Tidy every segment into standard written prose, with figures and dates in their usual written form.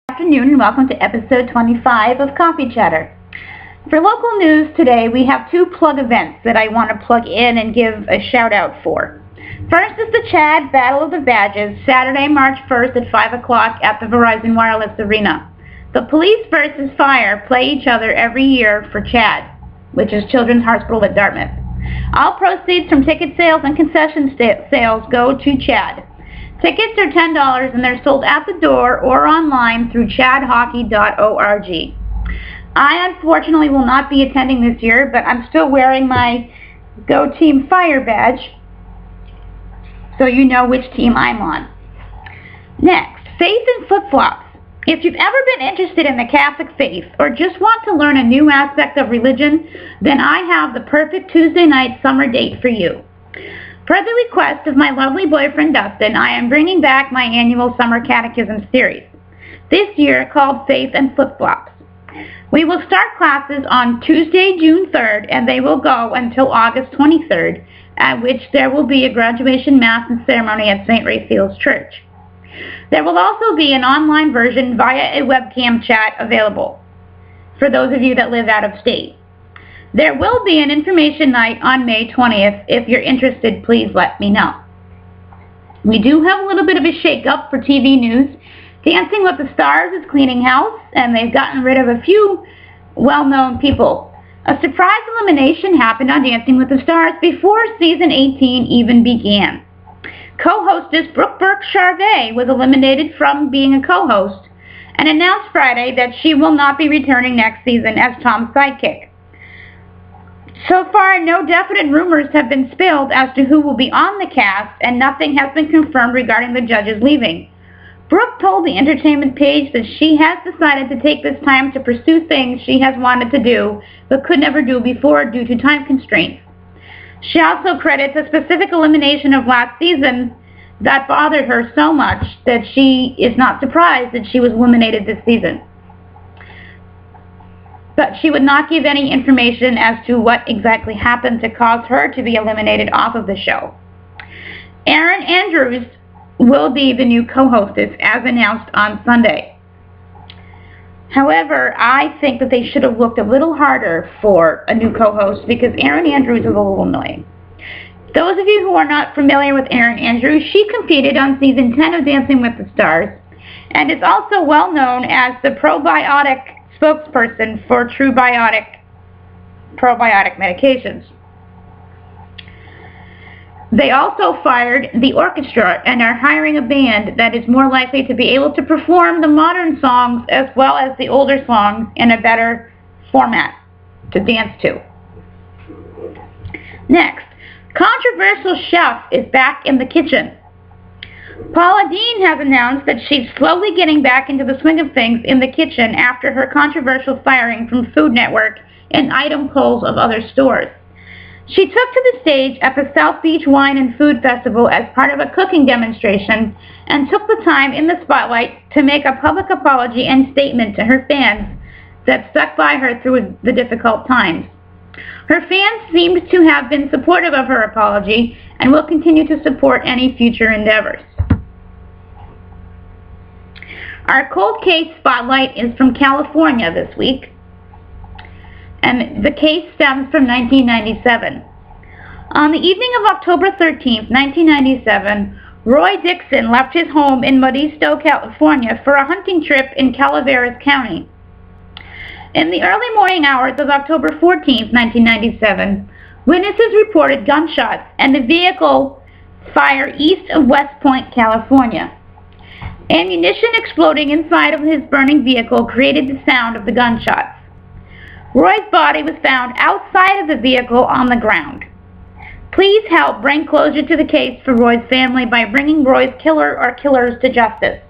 Afternoon and welcome to episode 25 of Coffee Chatter. For local news today, we have two plug events that I want to plug in and give a shout out for. First is the CHAD Battle of the Badges, Saturday, March 1st at 5 o'clock at the Verizon Wireless Arena. The police versus fire play each other every year for CHAD, which is Children's Hospital at Dartmouth. All proceeds from ticket sales and concession sales go to CHAD. Tickets are $10 and they're sold at the door or online through chadhockey.org. I unfortunately will not be attending this year, but I'm still wearing my Go Team Fire badge, so you know which team I'm on. Next, faith and flip-flops. If you've ever been interested in the Catholic faith or just want to learn a new aspect of religion, then I have the perfect Tuesday night summer date for you. Per the request of my lovely boyfriend Dustin, I am bringing back my annual Summer Catechism series, this year called Faith and Flip-Flops. We will start classes on Tuesday, June 3rd, and they will go until August 23rd, at which there will be a graduation mass and ceremony at St. Raphael's Church. There will also be an online version via a webcam chat available for those of you that live out of state. There will be an information night on May 20th. If you're interested, please let me know. We do have a little bit of a shake-up for TV news. Dancing with the Stars is cleaning house, and they've gotten rid of a few well-known people. A surprise elimination happened on Dancing with the Stars before season 18 even began. Co-hostess Brooke Burke-Charvet was eliminated from being a co-host and announced Friday that she will not be returning next season as Tom's sidekick. So far, no definite rumors have been spilled as to who will be on the cast, and nothing has been confirmed regarding the judges leaving. Brooke told the entertainment page that she has decided to take this time to pursue things she has wanted to do but could never do before due to time constraints. She also credits a specific elimination of last season that bothered her so much that she is not surprised that she was eliminated this season. But she would not give any information as to what exactly happened to cause her to be eliminated off of the show. Erin Andrews will be the new co-hostess as announced on Sunday. However, I think that they should have looked a little harder for a new co-host because Erin Andrews is a little annoying. Those of you who are not familiar with Erin Andrews, she competed on season 10 of Dancing with the Stars and is also well known as the probiotic spokesperson for True Biotic probiotic medications. They also fired the orchestra and are hiring a band that is more likely to be able to perform the modern songs as well as the older songs in a better format to dance to. Next, controversial chef is back in the kitchen. Paula Deen has announced that she's slowly getting back into the swing of things in the kitchen after her controversial firing from Food Network and item polls of other stores. She took to the stage at the South Beach Wine and Food Festival as part of a cooking demonstration and took the time in the spotlight to make a public apology and statement to her fans that stuck by her through the difficult times. Her fans seemed to have been supportive of her apology and will continue to support any future endeavors. Our cold case spotlight is from California this week, and the case stems from 1997. On the evening of October 13th, 1997, Roy Dixon left his home in Modesto, California for a hunting trip in Calaveras County. In the early morning hours of October 14th, 1997, witnesses reported gunshots and the vehicle fire east of West Point, California. Ammunition exploding inside of his burning vehicle created the sound of the gunshots. Roy's body was found outside of the vehicle on the ground. Please help bring closure to the case for Roy's family by bringing Roy's killer or killers to justice.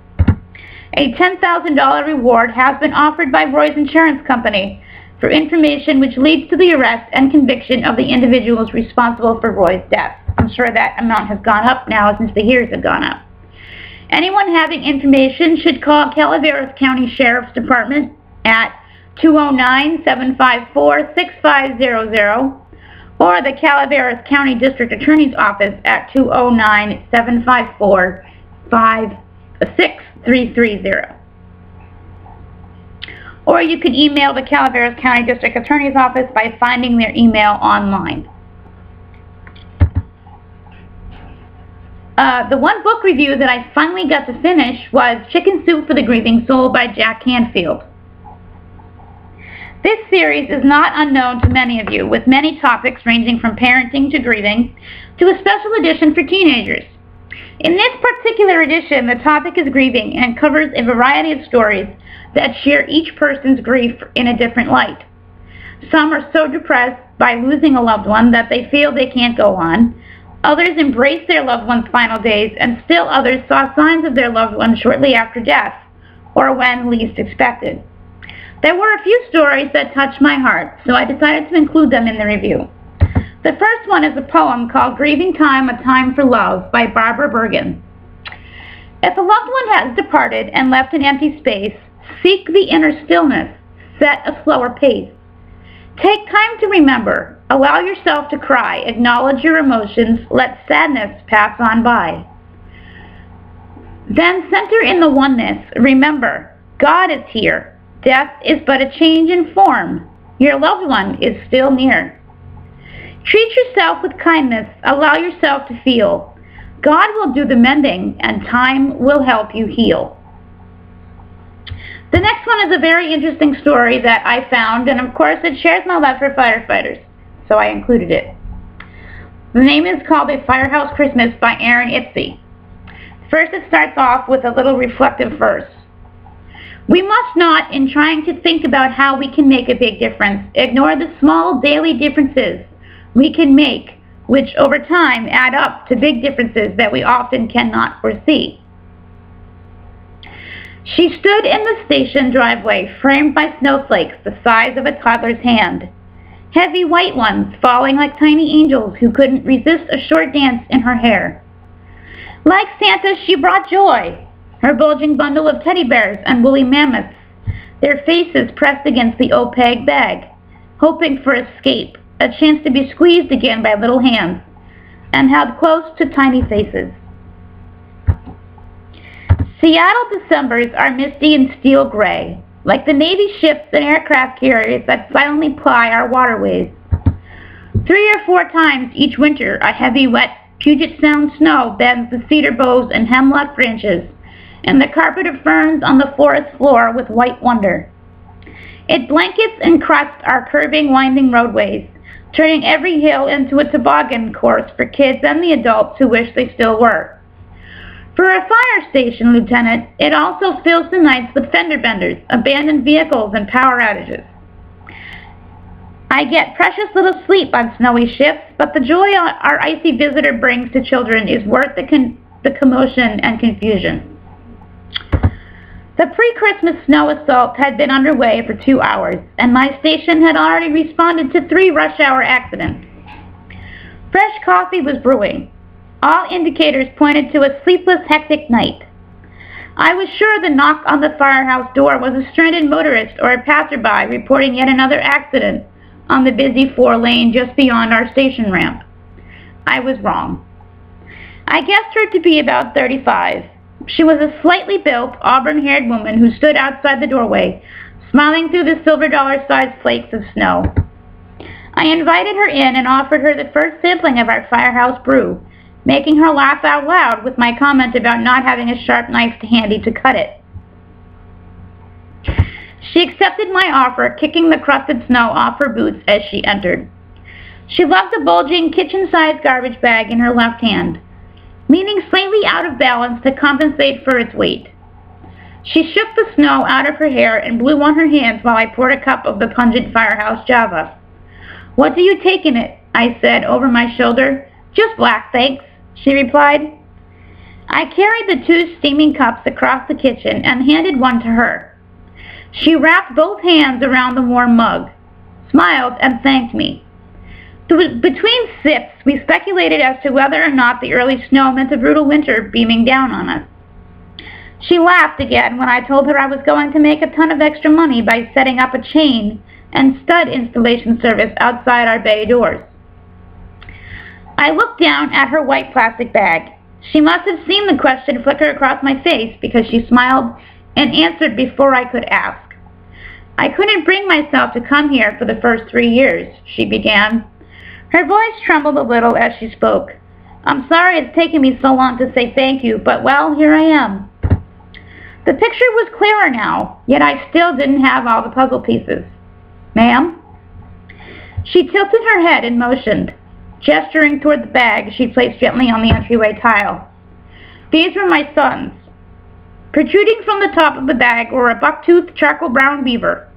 A $10,000 reward has been offered by Roy's insurance company for information which leads to the arrest and conviction of the individuals responsible for Roy's death. I'm sure that amount has gone up now since the years have gone up. Anyone having information should call Calaveras County Sheriff's Department at 209-754-6500 or the Calaveras County District Attorney's Office at 209-754-5630. or you can email the Calaveras County District Attorney's Office by finding their email online. The one book review that I finally got to finish was Chicken Soup for the Grieving Soul by Jack Canfield. This series is not unknown to many of you, with many topics ranging from parenting to grieving to a special edition for teenagers. In this particular edition, the topic is grieving and covers a variety of stories that share each person's grief in a different light. Some are so depressed by losing a loved one that they feel they can't go on. Others embrace their loved one's final days, and still others saw signs of their loved one shortly after death, or when least expected. There were a few stories that touched my heart, so I decided to include them in the review. The first one is a poem called Grieving Time, A Time for Love by Barbara Bergen. If a loved one has departed and left an empty space, seek the inner stillness, set a slower pace. Take time to remember, allow yourself to cry, acknowledge your emotions, let sadness pass on by. Then center in the oneness, remember, God is here. Death is but a change in form. Your loved one is still near. Treat yourself with kindness, allow yourself to feel. God will do the mending, and time will help you heal. The next one is a very interesting story that I found, and of course it shares my love for firefighters, so I included it. The name is called A Firehouse Christmas by Aaron Ipsy. First, it starts off with a little reflective verse. We must not, in trying to think about how we can make a big difference, ignore the small daily differences we can make, which over time add up to big differences that we often cannot foresee. She stood in the station driveway, framed by snowflakes the size of a toddler's hand. Heavy white ones falling like tiny angels who couldn't resist a short dance in her hair. Like Santa, she brought joy, her bulging bundle of teddy bears and woolly mammoths, their faces pressed against the opaque bag, hoping for escape, a chance to be squeezed again by little hands, and held close to tiny faces. Seattle Decembers are misty and steel gray, like the Navy ships and aircraft carriers that silently ply our waterways. 3 or 4 times each winter, a heavy, wet, Puget Sound snow bends the cedar boughs and hemlock branches, and the carpet of ferns on the forest floor with white wonder. It blankets and crusts our curving, winding roadways, turning every hill into a toboggan course for kids and the adults who wish they still were. For a fire station, Lieutenant, it also fills the nights with fender benders, abandoned vehicles, and power outages. I get precious little sleep on snowy shifts, but the joy our icy visitor brings to children is worth the commotion and confusion. The pre-Christmas snow assault had been underway for 2 hours, and my station had already responded to 3 rush hour accidents. Fresh coffee was brewing. All indicators pointed to a sleepless, hectic night. I was sure the knock on the firehouse door was a stranded motorist or a passerby reporting yet another accident on the busy 4-lane just beyond our station ramp. I was wrong. I guessed her to be about 35. She was a slightly built, auburn-haired woman who stood outside the doorway, smiling through the silver dollar-sized flakes of snow. I invited her in and offered her the first sampling of our firehouse brew, making her laugh out loud with my comment about not having a sharp knife handy to cut it. She accepted my offer, kicking the crusted snow off her boots as she entered. She loved a bulging kitchen-sized garbage bag in her left hand, leaning slightly out of balance to compensate for its weight. She shook the snow out of her hair and blew on her hands while I poured a cup of the pungent Firehouse Java. "What do you take in it?" I said over my shoulder. "Just black, thanks," she replied. I carried the 2 steaming cups across the kitchen and handed one to her. She wrapped both hands around the warm mug, smiled, and thanked me. Between sips, we speculated as to whether or not the early snow meant a brutal winter beaming down on us. She laughed again when I told her I was going to make a ton of extra money by setting up a chain and stud installation service outside our bay doors. I looked down at her white plastic bag. She must have seen the question flicker across my face because she smiled and answered before I could ask. I couldn't bring myself to come here for the first 3 years, she began. Her voice trembled a little as she spoke. I'm sorry it's taken me so long to say thank you, but well, here I am. The picture was clearer now, yet I still didn't have all the puzzle pieces. Ma'am? She tilted her head and motioned, gesturing toward the bag she placed gently on the entryway tile. These were my sons. Protruding from the top of the bag were a buck-toothed charcoal brown beaver.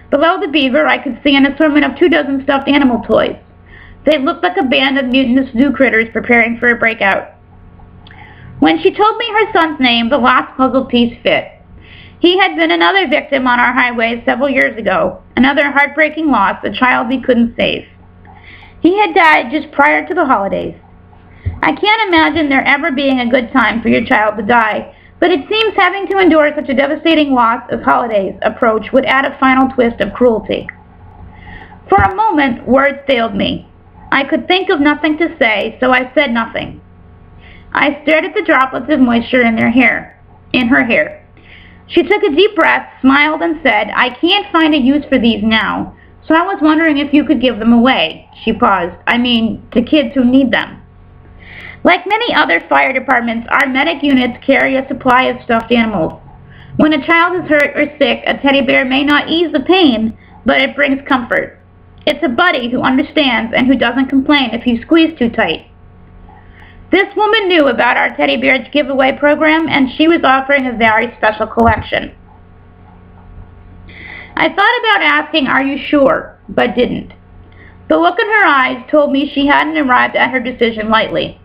Below the beaver I could see an assortment of 24 stuffed animal toys. They looked like a band of mutinous zoo critters preparing for a breakout. When she told me her son's name, the last puzzle piece fit. He had been another victim on our highways several years ago, another heartbreaking loss, a child we couldn't save. He had died just prior to the holidays. I can't imagine there ever being a good time for your child to die, but it seems having to endure such a devastating loss as holidays approach would add a final twist of cruelty. For a moment, words failed me. I could think of nothing to say, so I said nothing. I stared at the droplets of moisture in her hair. She took a deep breath, smiled, and said, I can't find a use for these now, so I was wondering if you could give them away. She paused. I mean, to kids who need them. Like many other fire departments, our medic units carry a supply of stuffed animals. When a child is hurt or sick, a teddy bear may not ease the pain, but it brings comfort. It's a buddy who understands and who doesn't complain if you squeeze too tight. This woman knew about our teddy bear giveaway program, and she was offering a very special collection. I thought about asking, are you sure, but didn't. The look in her eyes told me she hadn't arrived at her decision lightly.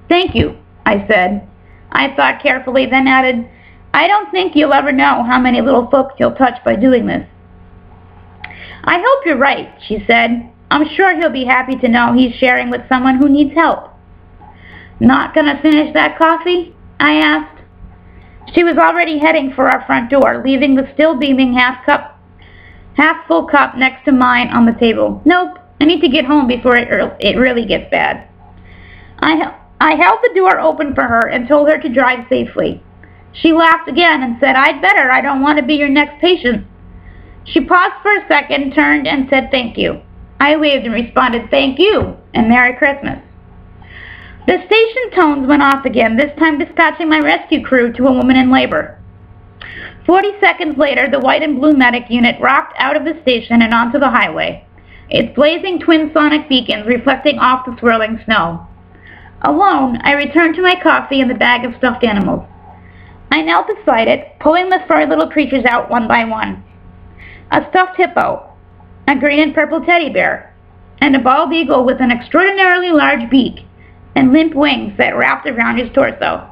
Thank you, I said. I thought carefully, then added, I don't think you'll ever know how many little folks you'll touch by doing this. I hope you're right, she said. I'm sure he'll be happy to know he's sharing with someone who needs help. Not gonna finish that coffee? I asked. She was already heading for our front door, leaving the still beaming half-full cup next to mine on the table. Nope, I need to get home before it really gets bad. I held the door open for her and told her to drive safely. She laughed again and said, I'd better, I don't want to be your next patient. She paused for a second, turned, and said thank you. I waved and responded, thank you, and Merry Christmas. The station tones went off again, this time dispatching my rescue crew to a woman in labor. 40 seconds later, the white and blue medic unit rocked out of the station and onto the highway, its blazing twin sonic beacons reflecting off the swirling snow. Alone, I returned to my coffee and the bag of stuffed animals. I knelt beside it, pulling the furry little creatures out one by one. A stuffed hippo, a green and purple teddy bear, and a bald eagle with an extraordinarily large beak and limp wings that wrapped around his torso.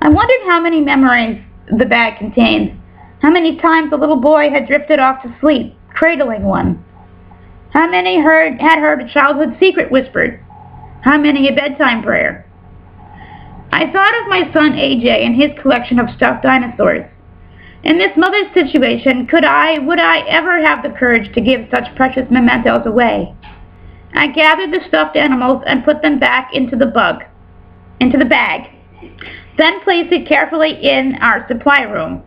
I wondered how many memories the bag contained, how many times the little boy had drifted off to sleep, cradling one, how many had heard a childhood secret whispered, how many a bedtime prayer. I thought of my son AJ and his collection of stuffed dinosaurs. In this mother's situation, would I ever have the courage to give such precious mementos away? I gathered the stuffed animals and put them back into the bag, then placed it carefully in our supply room.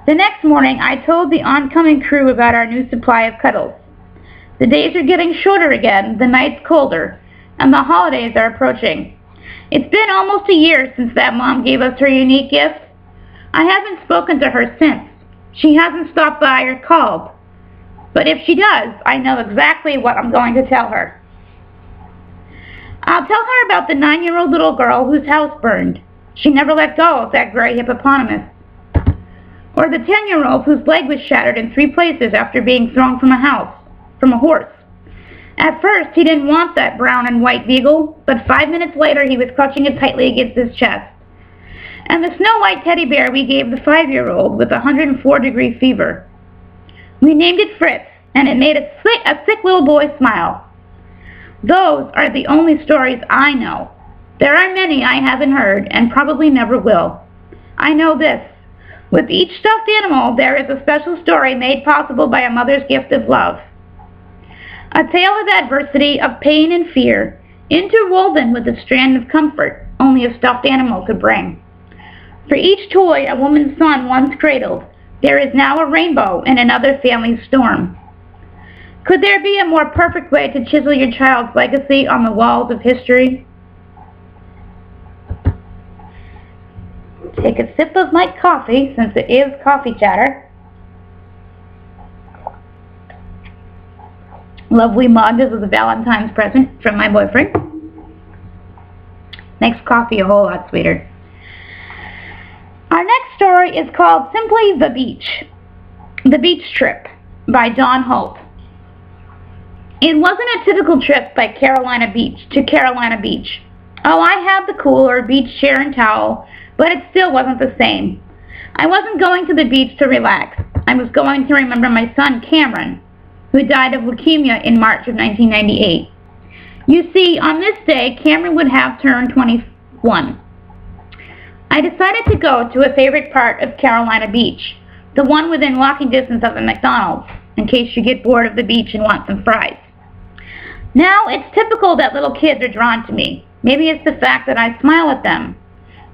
The next morning, I told the oncoming crew about our new supply of cuddles. The days are getting shorter again, the nights colder, and the holidays are approaching. It's been almost a year since that mom gave us her unique gift. I haven't spoken to her since. She hasn't stopped by or called. But if she does, I know exactly what I'm going to tell her. I'll tell her about the 9-year-old little girl whose house burned. She never let go of that gray hippopotamus. Or the 10-year-old whose leg was shattered in 3 places after being thrown from a horse. At first, he didn't want that brown and white beagle, but 5 minutes later he was clutching it tightly against his chest. And the snow-white teddy bear we gave the 5-year-old with a 104-degree fever. We named it Fritz, and it made a sick little boy smile. Those are the only stories I know. There are many I haven't heard, and probably never will. I know this. With each stuffed animal, there is a special story made possible by a mother's gift of love. A tale of adversity, of pain and fear, interwoven with a strand of comfort only a stuffed animal could bring. For each toy a woman's son once cradled, There is now a rainbow in another family's storm. Could there be a more perfect way to chisel your child's legacy on the walls of history? Take a sip of my coffee, since it is coffee chatter. Lovely mug. This was a Valentine's present from my boyfriend. Makes coffee a whole lot sweeter. Our next story is called simply The Beach. The Beach Trip by Dawn Holt. It wasn't a typical trip to Carolina Beach. Oh, I had the cooler, beach chair and towel, but it still wasn't the same. I wasn't going to the beach to relax. I was going to remember my son, Cameron, who died of leukemia in March of 1998. You see, on this day, Cameron would have turned 21. I decided to go to a favorite part of Carolina Beach, the one within walking distance of a McDonald's, in case you get bored of the beach and want some fries. Now, it's typical that little kids are drawn to me. Maybe it's the fact that I smile at them.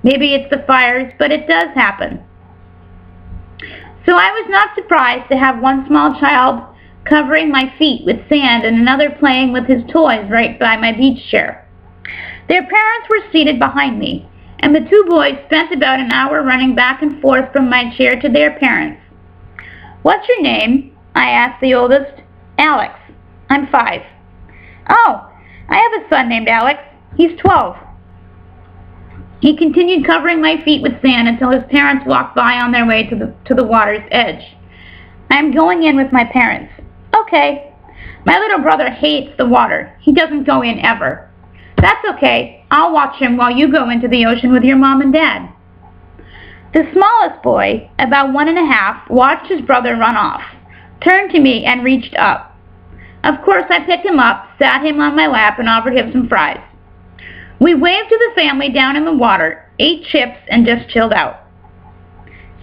Maybe it's the fires, but it does happen. So I was not surprised to have one small child covering my feet with sand and another playing with his toys right by my beach chair. Their parents were seated behind me, and the two boys spent about an hour running back and forth from my chair to their parents. "What's your name?" I asked the oldest. "Alex. I'm 5. "Oh, I have a son named Alex. He's 12. He continued covering my feet with sand until his parents walked by on their way to the water's edge. "I am going in with my parents." "Okay." "My little brother hates the water. He doesn't go in ever." "That's okay. I'll watch him while you go into the ocean with your mom and dad." The smallest boy, about 1½, watched his brother run off, turned to me, and reached up. Of course, I picked him up, sat him on my lap, and offered him some fries. We waved to the family down in the water, ate chips, and just chilled out.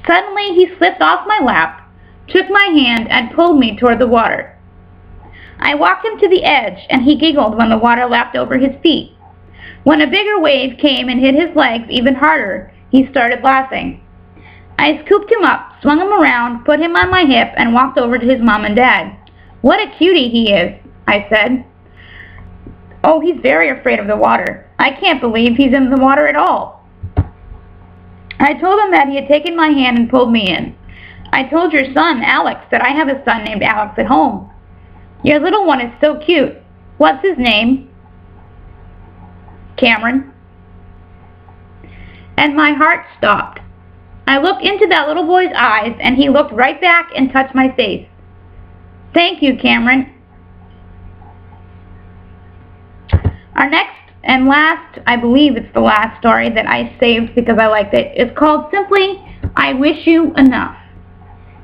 Suddenly, he slipped off my lap, took my hand, and pulled me toward the water. I walked him to the edge, and he giggled when the water lapped over his feet. When a bigger wave came and hit his legs even harder, he started laughing. I scooped him up, swung him around, put him on my hip, and walked over to his mom and dad. "What a cutie he is," I said. "Oh, he's very afraid of the water. I can't believe he's in the water at all." I told him that he had taken my hand and pulled me in. "I told your son, Alex, that I have a son named Alex at home." "Your little one is so cute. What's his name?" "Cameron." And my heart stopped. I looked into that little boy's eyes, and he looked right back and touched my face. "Thank you, Cameron." Our next and last, I believe it's the last story that I saved because I liked it, is called simply, "I Wish You Enough"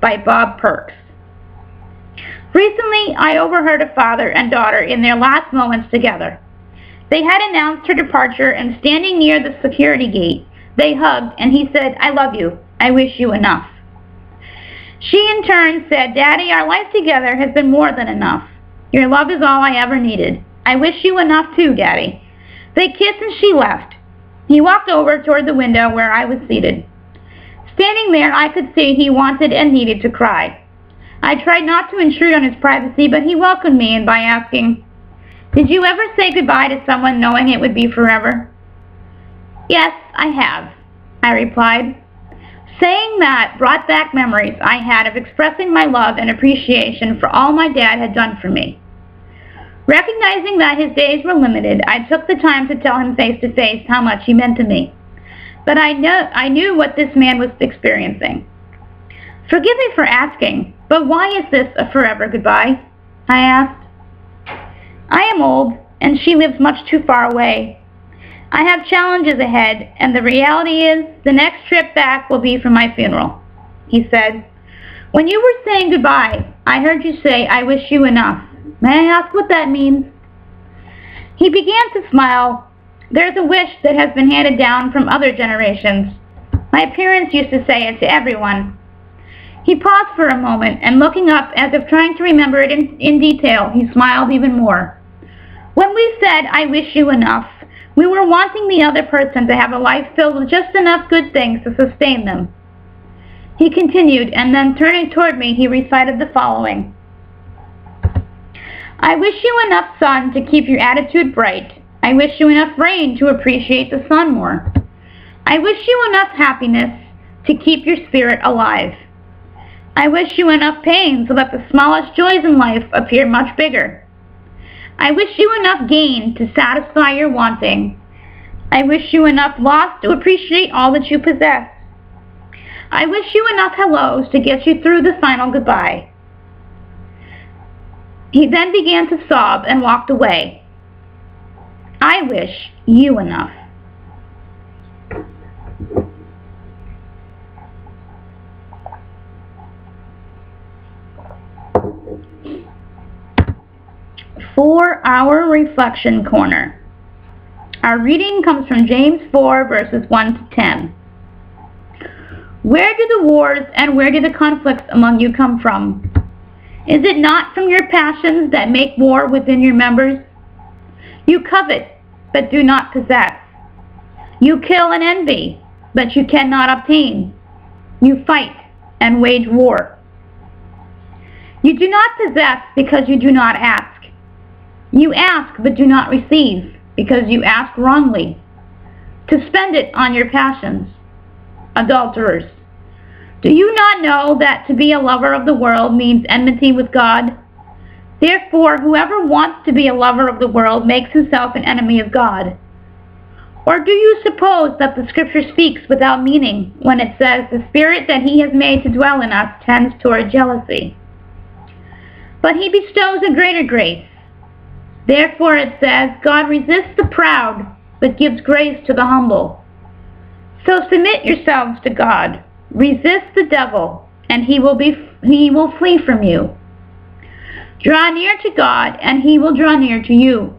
by Bob Perks. Recently, I overheard a father and daughter in their last moments together. They had announced her departure, and standing near the security gate, they hugged, and he said, "I love you. I wish you enough." She in turn said, "Daddy, our life together has been more than enough. Your love is all I ever needed. I wish you enough too, Daddy." They kissed and she left. He walked over toward the window where I was seated. Standing there, I could see he wanted and needed to cry. I tried not to intrude on his privacy, but he welcomed me by asking, "Did you ever say goodbye to someone knowing it would be forever?" "Yes, I have," I replied. Saying that brought back memories I had of expressing my love and appreciation for all my dad had done for me. Recognizing that his days were limited, I took the time to tell him face to face how much he meant to me. But I knew what this man was experiencing. "Forgive me for asking, but why is this a forever goodbye?" I asked. "I am old, and she lives much too far away. I have challenges ahead, and the reality is the next trip back will be for my funeral," he said. "When you were saying goodbye, I heard you say, 'I wish you enough.' May I ask what that means?" He began to smile. "There's a wish that has been handed down from other generations. My parents used to say it to everyone." He paused for a moment, and looking up as if trying to remember it in detail, he smiled even more. "When we said, 'I wish you enough,' we were wanting the other person to have a life filled with just enough good things to sustain them." He continued, and then turning toward me, he recited the following. I wish you enough sun to keep your attitude bright. I wish you enough rain to appreciate the sun more. I wish you enough happiness to keep your spirit alive. I wish you enough pain so that the smallest joys in life appear much bigger. I wish you enough gain to satisfy your wanting. I wish you enough loss to appreciate all that you possess. I wish you enough hellos to get you through the final goodbye. He then began to sob and walked away. I wish you enough. For our reflection corner. Our reading comes from James 4, verses 1 to 10. Where do the wars and where do the conflicts among you come from? Is it not from your passions that make war within your members? You covet, but do not possess. You kill and envy, but you cannot obtain. You fight and wage war. You do not possess because you do not ask. You ask but do not receive because you ask wrongly, to spend it on your passions. Adulterers, do you not know that to be a lover of the world means enmity with God? Therefore, whoever wants to be a lover of the world makes himself an enemy of God. Or do you suppose that the Scripture speaks without meaning when it says the Spirit that He has made to dwell in us tends toward jealousy? But He bestows a greater grace. Therefore it says, God resists the proud, but gives grace to the humble. So submit yourselves to God. Resist the devil, and he will flee from you. Draw near to God, and He will draw near to you.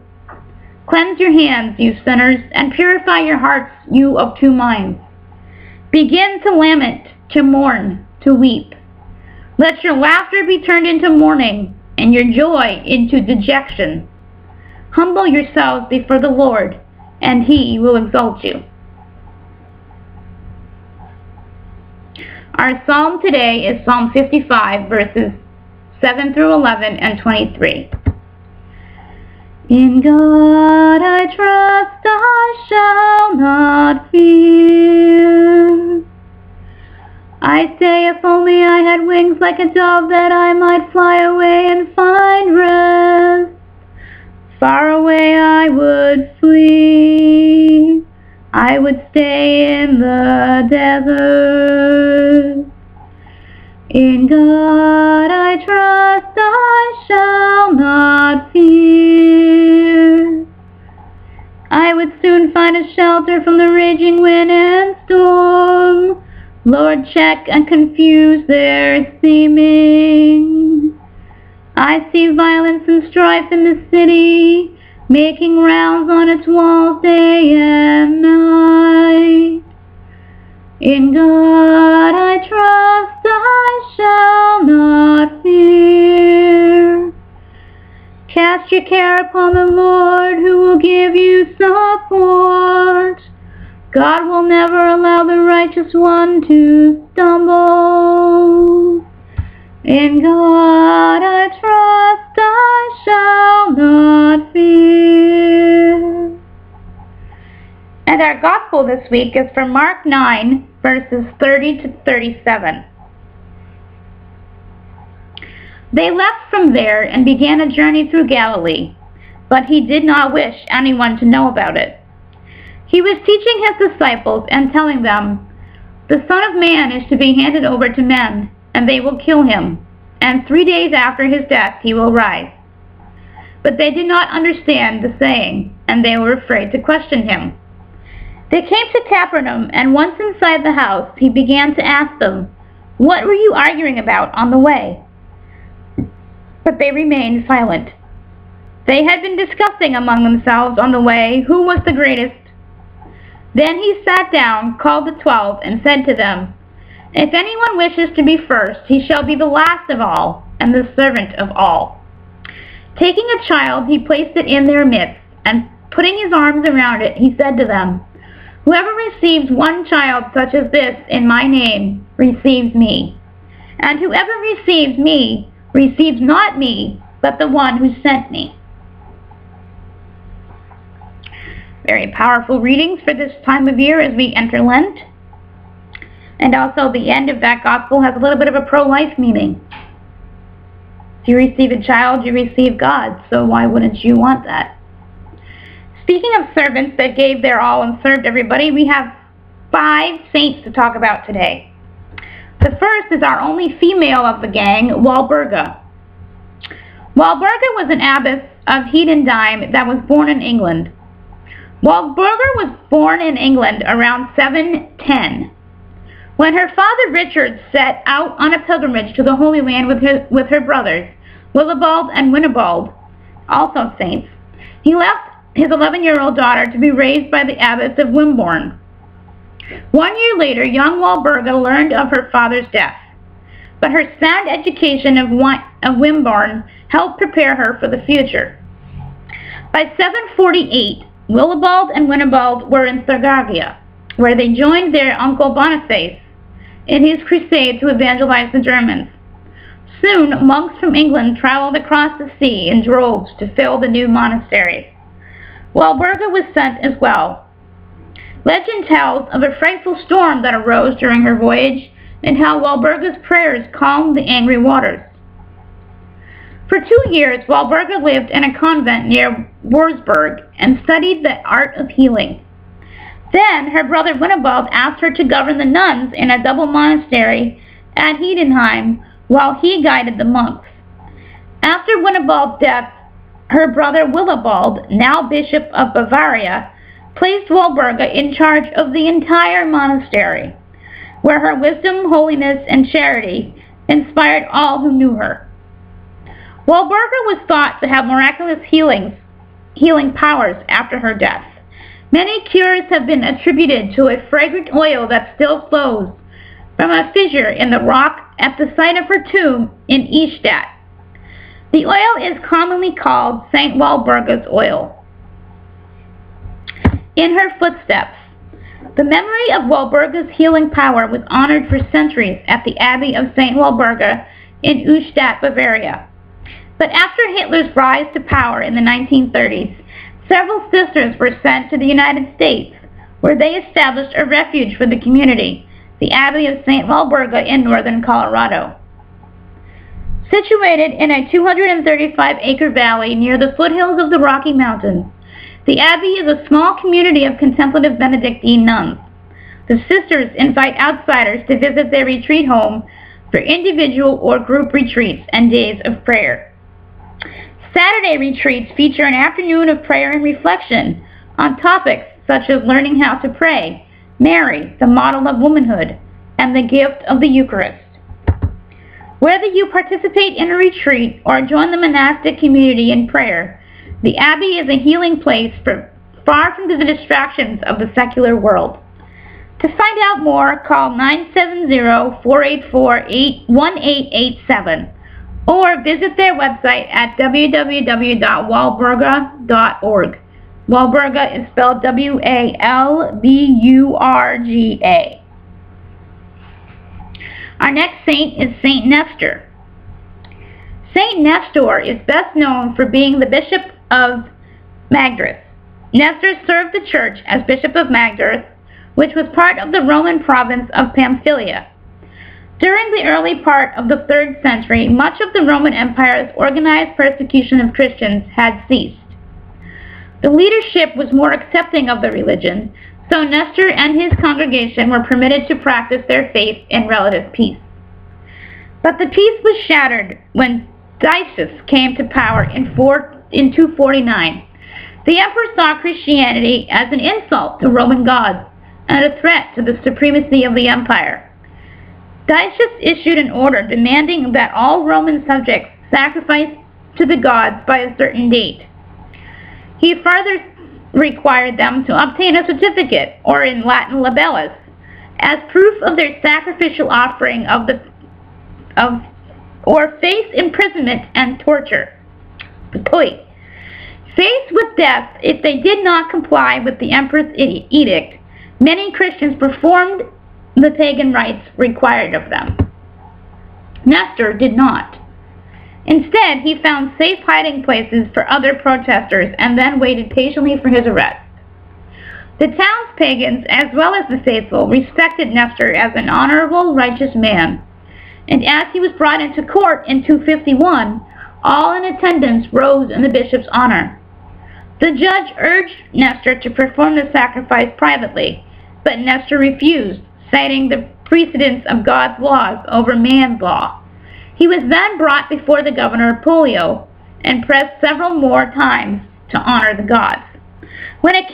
Cleanse your hands, you sinners, and purify your hearts, you of two minds. Begin to lament, to mourn, to weep. Let your laughter be turned into mourning, and your joy into dejection. Humble yourselves before the Lord, and He will exalt you. Our psalm today is Psalm 55, verses 7 through 11 and 23. In God I trust, I shall not fear. I say, if only I had wings like a dove, that I might fly away and find rest. Far away I would flee, I would stay in the desert. In God I trust, I shall not fear. I would soon find a shelter from the raging wind and storm. Lord, check and confuse their seeming. I see violence and strife in the city, making rounds on its walls day and night. In God I trust, I shall not fear. Cast your care upon the Lord, who will give you support. God will never allow the righteous one to stumble. In God I trust, I shall not fear. And our gospel this week is from Mark 9, verses 30 to 37. They left from there and began a journey through Galilee, but He did not wish anyone to know about it. He was teaching His disciples and telling them, "The Son of Man is to be handed over to men, and they will kill Him, and 3 days after His death He will rise." But they did not understand the saying, and they were afraid to question Him. They came to Capernaum, and once inside the house, He began to ask them, "What were you arguing about on the way?" But they remained silent. They had been discussing among themselves on the way who was the greatest. Then He sat down, called the 12, and said to them, "If anyone wishes to be first, he shall be the last of all, and the servant of all." Taking a child, He placed it in their midst, and putting His arms around it, He said to them, Whoever receives one child such as this in my name receives me. And whoever receives me receives not me, but the one who sent me." Very powerful readings for this time of year as we enter Lent. And also the end of that gospel has a little bit of a pro-life meaning. If you receive a child, you receive God, so why wouldn't you want that? Speaking of servants that gave their all and served everybody, we have 5 saints to talk about today. The first is our only female of the gang, Walburga. Walburga was an abbess of Hedendime that was born in England. Walburga was born in England around 710. When her father Richard set out on a pilgrimage to the Holy Land with her brothers, Willibald and Winibald, also saints, he left his 11-year-old daughter to be raised by the abbess of Wimborne. 1 year later, young Walburga learned of her father's death, but her sound education of Wimborne helped prepare her for the future. By 748, Willibald and Winibald were in Thuringia, where they joined their uncle Boniface in his crusade to evangelize the Germans. Soon, monks from England traveled across the sea in droves to fill the new monasteries. Walburga was sent as well. Legend tells of a frightful storm that arose during her voyage and how Walburga's prayers calmed the angry waters. For 2 years, Walburga lived in a convent near Wurzburg and studied the art of healing. Then her brother Winibald asked her to govern the nuns in a double monastery at Hedendime while he guided the monks. After Winibald's death, her brother Willibald, now Bishop of Bavaria, placed Walburga in charge of the entire monastery, where her wisdom, holiness, and charity inspired all who knew her. Walburga was thought to have miraculous healing powers after her death. Many cures have been attributed to a fragrant oil that still flows from a fissure in the rock at the site of her tomb in Eichstätt. The oil is commonly called St. Walburga's oil. In her footsteps, the memory of Walburga's healing power was honored for centuries at the Abbey of St. Walburga in Eichstätt, Bavaria. But after Hitler's rise to power in the 1930s, several sisters were sent to the United States, where they established a refuge for the community, the Abbey of St. Walburga in northern Colorado. Situated in a 235-acre valley near the foothills of the Rocky Mountains, the Abbey is a small community of contemplative Benedictine nuns. The sisters invite outsiders to visit their retreat home for individual or group retreats and days of prayer. Saturday retreats feature an afternoon of prayer and reflection on topics such as learning how to pray, Mary, the model of womanhood, and the gift of the Eucharist. Whether you participate in a retreat or join the monastic community in prayer, the Abbey is a healing place far from the distractions of the secular world. To find out more, call 970-484-1887 or visit their website at www.walburga.org. Walburga is spelled W-A-L-B-U-R-G-A. Our next saint is Saint Nestor. Saint Nestor is best known for being the Bishop of Magdeburg. Nestor served the church as Bishop of Magdeburg, which was part of the Roman province of Pamphylia. During the early part of the 3rd century, much of the Roman Empire's organized persecution of Christians had ceased. The leadership was more accepting of the religion, so Nestor and his congregation were permitted to practice their faith in relative peace. But the peace was shattered when Decius came to power in 249. The emperor saw Christianity as an insult to Roman gods and a threat to the supremacy of the empire. Decius issued an order demanding that all Roman subjects sacrifice to the gods by a certain date. He further required them to obtain a certificate, or in Latin libellus, as proof of their sacrificial offering or face imprisonment and torture. Faced with death if they did not comply with the emperor's edict, Many Christians performed the pagan rites required of them. Nestor did not. Instead, he found safe hiding places for other protesters and then waited patiently for his arrest. The town's pagans, as well as the faithful, respected Nestor as an honorable, righteous man. And as he was brought into court in 251, all in attendance rose in the bishop's honor. The judge urged Nestor to perform the sacrifice privately, but Nestor refused, citing the precedence of God's laws over man's law. He was then brought before the governor Pollio and pressed several more times to honor the gods. When it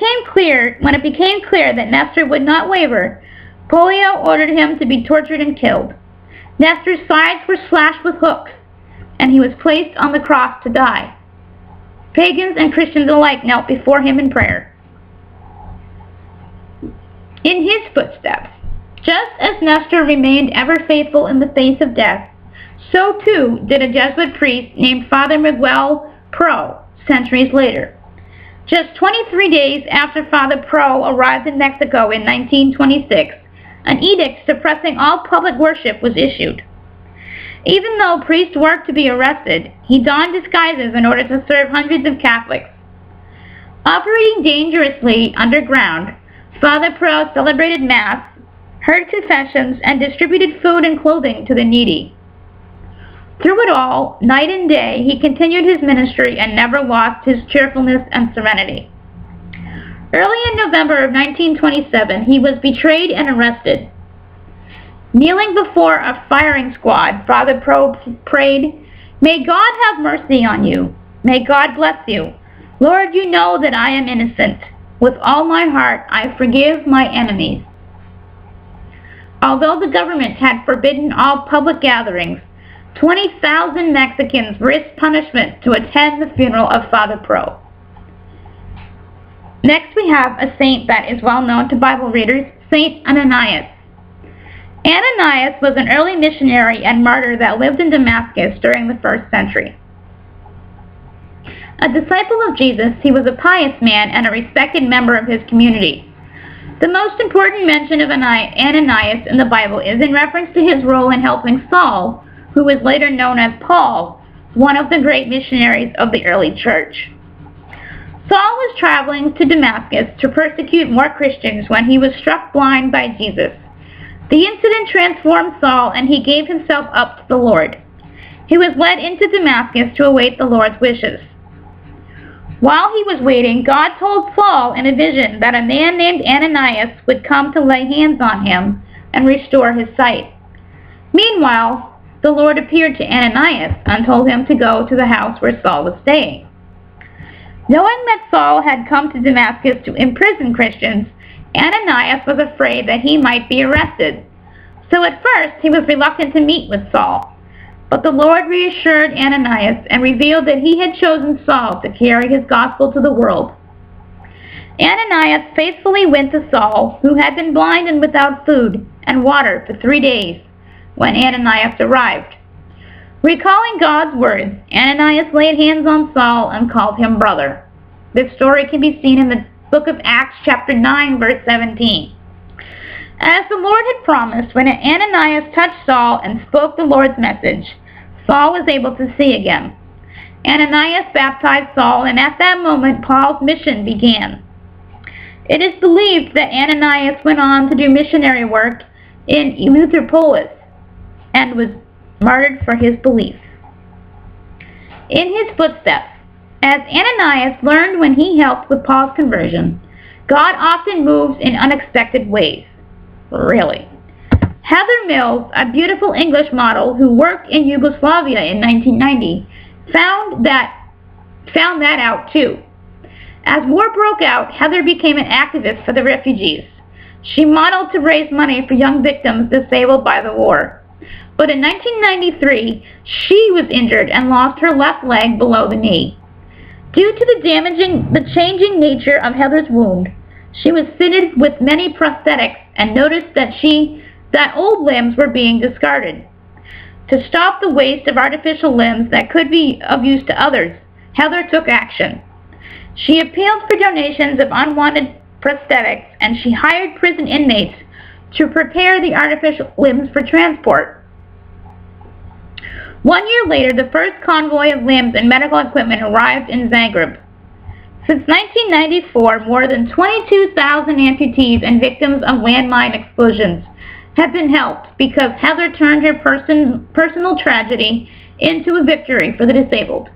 became clear that Nestor would not waver, Pollio ordered him to be tortured and killed. Nestor's sides were slashed with hooks, and he was placed on the cross to die. Pagans and Christians alike knelt before him in prayer. In his footsteps, just as Nestor remained ever faithful in the face of death, so too did a Jesuit priest named Father Miguel Pro centuries later. Just 23 days after Father Pro arrived in Mexico in 1926, an edict suppressing all public worship was issued. Even though priests were to be arrested, he donned disguises in order to serve hundreds of Catholics. Operating dangerously underground, Father Pro celebrated Mass, heard confessions, and distributed food and clothing to the needy. Through it all, night and day, he continued his ministry and never lost his cheerfulness and serenity. Early in November of 1927, he was betrayed and arrested. Kneeling before a firing squad, Father Pro prayed, "May God have mercy on you. May God bless you. Lord, you know that I am innocent. With all my heart, I forgive my enemies." Although the government had forbidden all public gatherings, 20,000 Mexicans risked punishment to attend the funeral of Father Pro. Next we have a saint that is well known to Bible readers, Saint Ananias. Ananias was an early missionary and martyr that lived in Damascus during the 1st century. A disciple of Jesus, he was a pious man and a respected member of his community. The most important mention of Ananias in the Bible is in reference to his role in helping Saul, who was later known as Paul, one of the great missionaries of the early church. Saul was traveling to Damascus to persecute more Christians when he was struck blind by Jesus. The incident transformed Saul, and he gave himself up to the Lord. He was led into Damascus to await the Lord's wishes. While he was waiting, God told Saul in a vision that a man named Ananias would come to lay hands on him and restore his sight. Meanwhile, the Lord appeared to Ananias and told him to go to the house where Saul was staying. Knowing that Saul had come to Damascus to imprison Christians, Ananias was afraid that he might be arrested. So at first he was reluctant to meet with Saul. But the Lord reassured Ananias and revealed that he had chosen Saul to carry his gospel to the world. Ananias faithfully went to Saul, who had been blind and without food and water for 3 days, when Ananias arrived. Recalling God's words, Ananias laid hands on Saul and called him brother. This story can be seen in the book of Acts chapter 9, verse 17. As the Lord had promised, when Ananias touched Saul and spoke the Lord's message, Saul was able to see again. Ananias baptized Saul, and at that moment Paul's mission began. It is believed that Ananias went on to do missionary work in Eleutheropolis and was martyred for his belief. In his footsteps, as Ananias learned when he helped with Paul's conversion, God often moves in unexpected ways. Really. Heather Mills, a beautiful English model who worked in Yugoslavia in 1990, found that out too. As war broke out, Heather became an activist for the refugees. She modeled to raise money for young victims disabled by the war. But in 1993, she was injured and lost her left leg below the knee. Due to the changing nature of Heather's wound, she was fitted with many prosthetics and noticed that old limbs were being discarded. To stop the waste of artificial limbs that could be of use to others, Heather took action. She appealed for donations of unwanted prosthetics, and she hired prison inmates to prepare the artificial limbs for transport. 1 year later, the first convoy of limbs and medical equipment arrived in Zagreb. Since 1994, more than 22,000 amputees and victims of landmine explosions have been helped because Heather turned her personal tragedy into a victory for the disabled.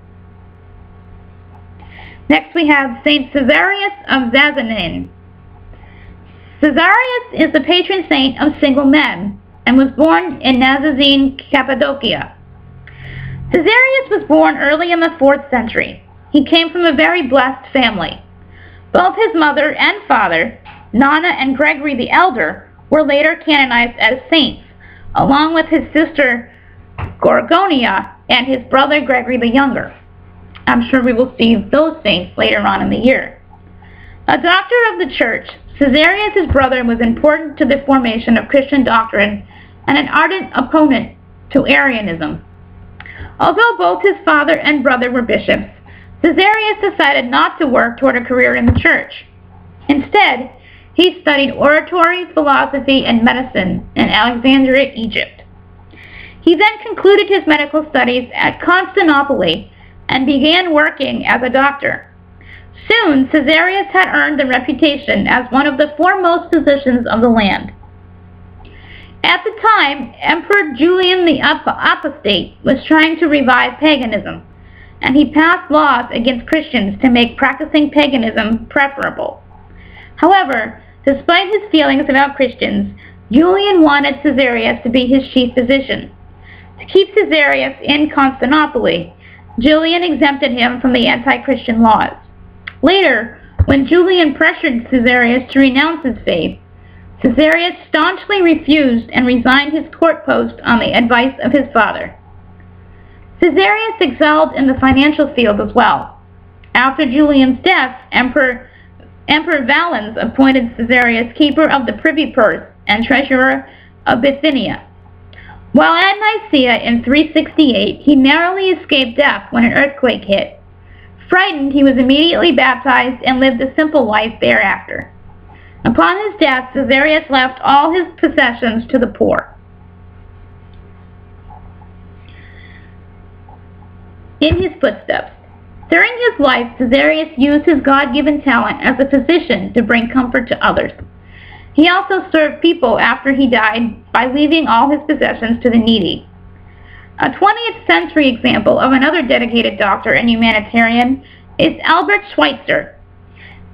Next we have Saint Caesarius of Sassanin. Caesarius is the patron saint of single men and was born in Nazazene, Cappadocia. Caesarius was born early in the 4th century. He came from a very blessed family. Both his mother and father, Nana and Gregory the Elder, were later canonized as saints, along with his sister Gorgonia and his brother Gregory the Younger. I'm sure we will see those saints later on in the year. A doctor of the church, Caesarius' brother was important to the formation of Christian doctrine and an ardent opponent to Arianism. Although both his father and brother were bishops, Caesarius decided not to work toward a career in the church. Instead, he studied oratory, philosophy, and medicine in Alexandria, Egypt. He then concluded his medical studies at Constantinople and began working as a doctor. Soon, Caesarius had earned a reputation as one of the foremost physicians of the land. At the time, Emperor Julian the Apostate was trying to revive paganism, and he passed laws against Christians to make practicing paganism preferable. However, despite his feelings about Christians, Julian wanted Caesarius to be his chief physician. To keep Caesarius in Constantinople, Julian exempted him from the anti-Christian laws. Later, when Julian pressured Caesarius to renounce his faith, Caesarius staunchly refused and resigned his court post on the advice of his father. Caesarius excelled in the financial field as well. After Julian's death, Emperor Valens appointed Caesarius keeper of the privy purse and treasurer of Bithynia. While at Nicaea in 368, he narrowly escaped death when an earthquake hit. Frightened, he was immediately baptized and lived a simple life thereafter. Upon his death, Caesarius left all his possessions to the poor. In his footsteps. During his life, Caesarius used his God-given talent as a physician to bring comfort to others. He also served people after he died by leaving all his possessions to the needy. A 20th century example of another dedicated doctor and humanitarian is Albert Schweitzer.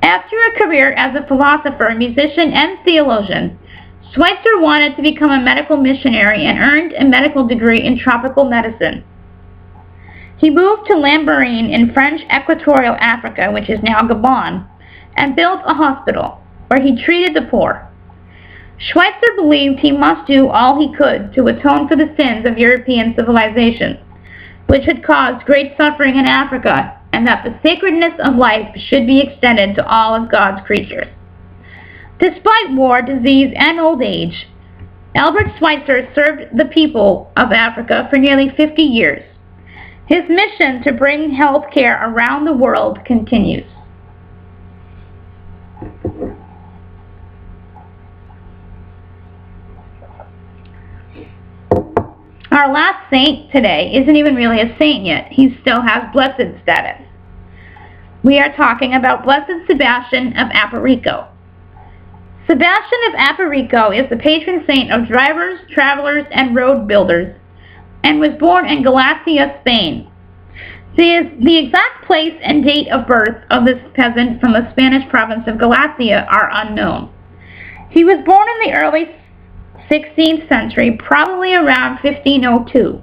After a career as a philosopher, musician, and theologian, Schweitzer wanted to become a medical missionary and earned a medical degree in tropical medicine. He moved to Lambaréné in French Equatorial Africa, which is now Gabon, and built a hospital where he treated the poor. Schweitzer believed he must do all he could to atone for the sins of European civilization, which had caused great suffering in Africa, and that the sacredness of life should be extended to all of God's creatures. Despite war, disease, and old age, Albert Schweitzer served the people of Africa for nearly 50 years. His mission to bring health care around the world continues. Our last saint today isn't even really a saint yet. He still has blessed status. We are talking about Blessed Sebastian of Aparico. Sebastian of Aparico is the patron saint of drivers, travelers, and road builders, and was born in Galicia, Spain. The exact place and date of birth of this peasant from the Spanish province of Galicia are unknown. He was born in the early 16th century, probably around 1502.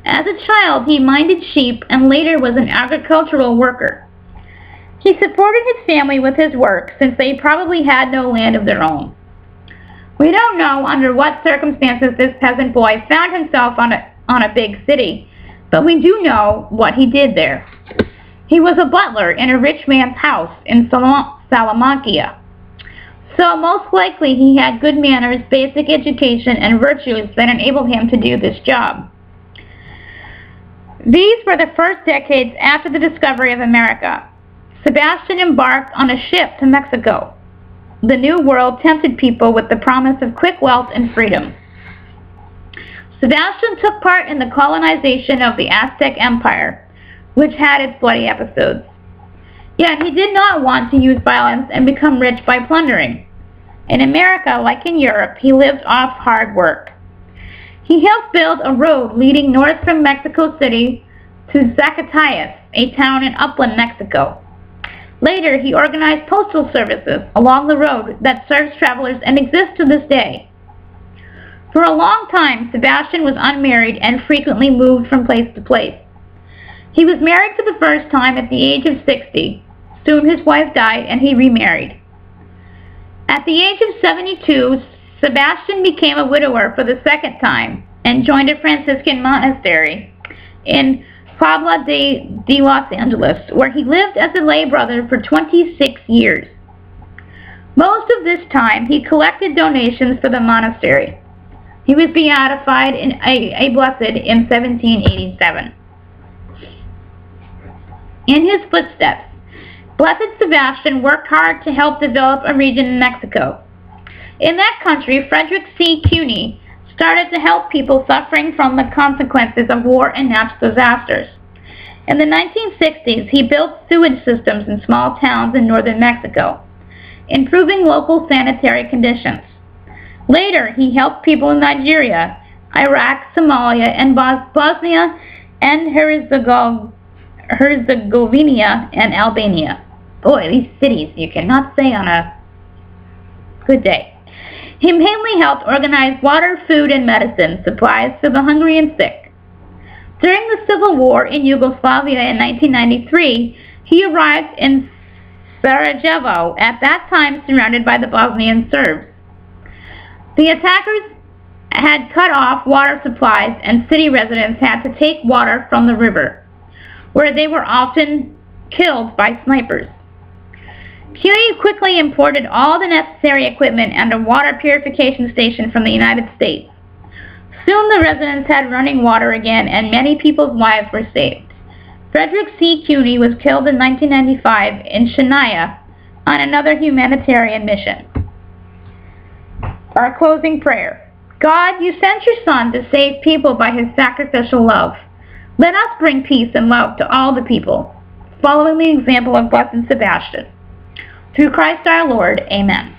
As a child, he minded sheep and later was an agricultural worker. He supported his family with his work since they probably had no land of their own. We don't know under what circumstances this peasant boy found himself on a big city, but we do know what he did there. He was a butler in a rich man's house in Salamanca. So most likely he had good manners, basic education, and virtues that enabled him to do this job. These were the first decades after the discovery of America. Sebastian embarked on a ship to Mexico. the New World tempted people with the promise of quick wealth and freedom. Sebastian took part in the colonization of the Aztec Empire, which had its bloody episodes. Yet he did not want to use violence and become rich by plundering. In America, like in Europe, he lived off hard work. He helped build a road leading north from Mexico City to Zacatayas, a town in upland Mexico. Later, he organized postal services along the road that serves travelers and exists to this day. For a long time, Sebastian was unmarried and frequently moved from place to place. He was married for the first time at the age of 60. Soon his wife died and he remarried. At the age of 72, Sebastian became a widower for the second time and joined a Franciscan monastery in Puebla de Los Angeles, where he lived as a lay brother for 26 years. Most of this time, he collected donations for the monastery. He was beatified in a blessed in 1787. In his footsteps, Blessed Sebastian worked hard to help develop a region in Mexico. In that country, Frederick C. Cuny started to help people suffering from the consequences of war and natural disasters. In the 1960s, he built sewage systems in small towns in northern Mexico, improving local sanitary conditions. Later, he helped people in Nigeria, Iraq, Somalia, and Bosnia and Herzegovina and Albania. Boy, these cities you cannot say on a good day. He mainly helped organize water, food, and medicine supplies for the hungry and sick. During the Civil War in Yugoslavia in 1993, he arrived in Sarajevo, at that time surrounded by the Bosnian Serbs. The attackers had cut off water supplies and city residents had to take water from the river, where they were often killed by snipers. Cuny quickly imported all the necessary equipment and a water purification station from the United States. Soon the residents had running water again and many people's lives were saved. Frederick C. Cuny was killed in 1995 in Chennai on another humanitarian mission. Our closing prayer. God, you sent your Son to save people by his sacrificial love. Let us bring peace and love to all the people, following the example of Blessed Sebastian. Through Christ our Lord, amen.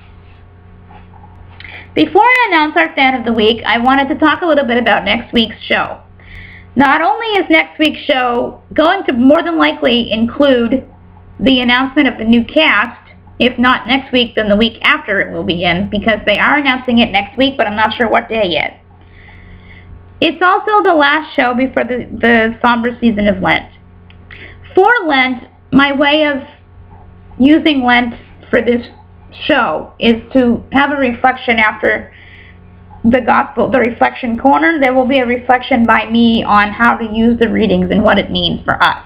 Before I announce our Fan of the Week, I wanted to talk a little bit about next week's show. Not only is next week's show going to more than likely include the announcement of the new cast, if not next week, then the week after it will begin, because they are announcing it next week, but I'm not sure what day yet. It's also the last show before the somber season of Lent. For Lent, my way of using Lent for this show is to have a reflection after the Gospel, the Reflection Corner. There will be a reflection by me on how to use the readings and what it means for us.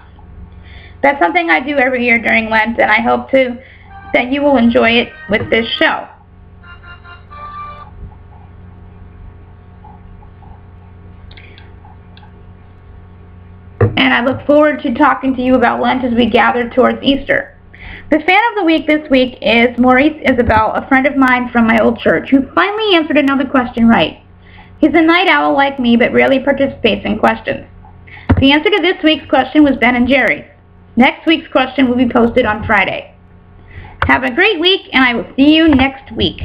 That's something I do every year during Lent, and I hope that you will enjoy it with this show. And I look forward to talking to you about Lent as we gather towards Easter. The Fan of the Week this week is Maurice Isabel, a friend of mine from my old church, who finally answered another question right. He's a night owl like me, but rarely participates in questions. The answer to this week's question was Ben and Jerry's. Next week's question will be posted on Friday. Have a great week, and I will see you next week.